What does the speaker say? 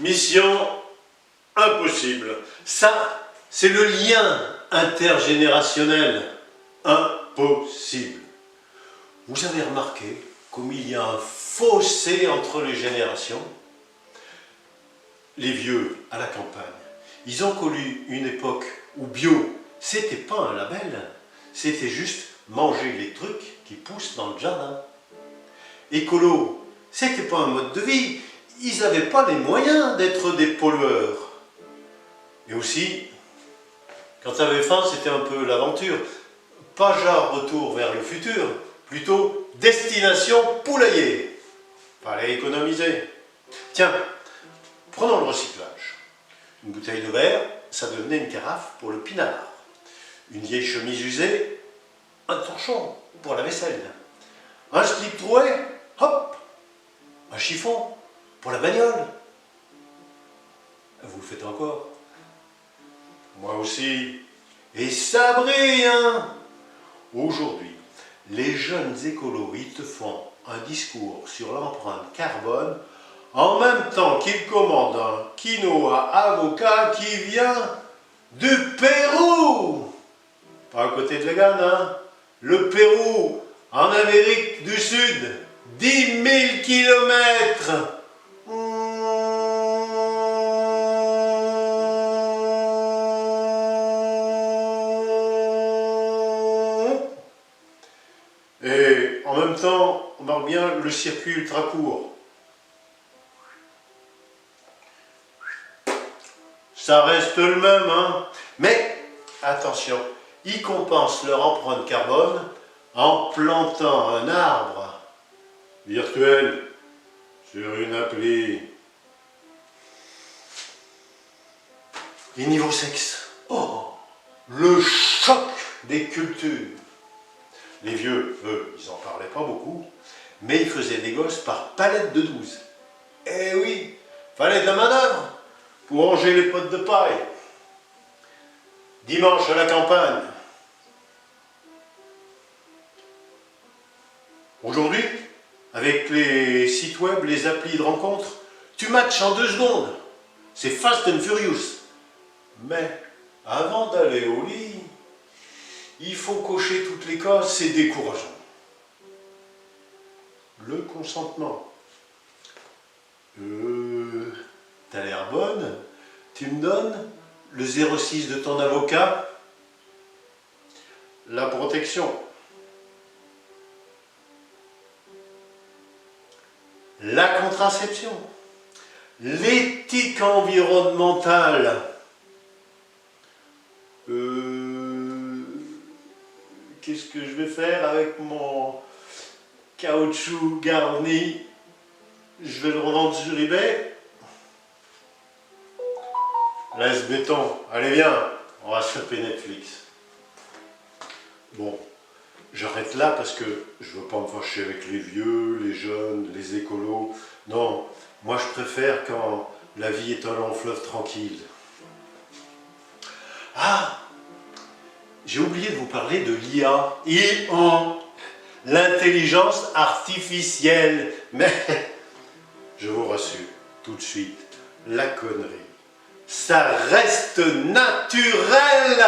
Mission impossible. Ça, c'est le lien intergénérationnel. Impossible. Vous avez remarqué comme il y a un fossé entre les générations? Les vieux à la campagne, ils ont connu une époque où bio, c'était pas un label, c'était juste manger les trucs qui poussent dans le jardin. Écolo, c'était pas un mode de vie, ils n'avaient pas les moyens d'être des pollueurs. Et aussi, quand tu avais faim, c'était un peu l'aventure. Pas genre retour vers le futur, plutôt destination poulailler. Fallait économiser. Tiens, prenons le recyclage. Une bouteille de verre, ça devenait une carafe pour le pinard. Une vieille chemise usée, un torchon pour la vaisselle. Un slip troué, hop, un chiffon pour la bagnole. Vous le faites encore? Moi aussi. Et ça brille, hein? Aujourd'hui, les jeunes écolos, ils te font un discours sur l'empreinte carbone en même temps qu'ils commandent un quinoa avocat qui vient du Pérou. Pas à côté de Vegan, hein? Le Pérou, en Amérique du Sud, 10 000 kilomètres. Et en même temps, on marque bien le circuit ultra court. Ça reste le même, hein. Mais, attention, ils compensent leur empreinte carbone en plantant un arbre virtuel sur une appli. Et niveau sexe, oh, le choc des cultures. Les vieux, eux, ils n'en parlaient pas beaucoup, mais ils faisaient des gosses par palette de 12. Eh oui, fallait de la manœuvre pour ranger les potes de paille. Dimanche à la campagne. Aujourd'hui, avec les sites web, les applis de rencontre, tu matches en 2 secondes. C'est fast and furious. Mais avant d'aller au lit, il faut cocher toutes les cases, c'est décourageant. Le consentement. T'as l'air bonne, tu me donnes le 06 de ton avocat. La protection. La contraception. L'éthique environnementale. Qu'est-ce que je vais faire avec mon caoutchouc garni? Je vais le revendre sur eBay. Laisse béton. Allez viens, on va se taper Netflix. Bon, j'arrête là parce que je veux pas me fâcher avec les vieux, les jeunes, les écolos. Non, moi je préfère quand la vie est un long fleuve tranquille. Ah, j'ai oublié de vous parler de l'IA. IA, l'intelligence artificielle. Mais, je vous rassure, tout de suite, la connerie, ça reste naturel.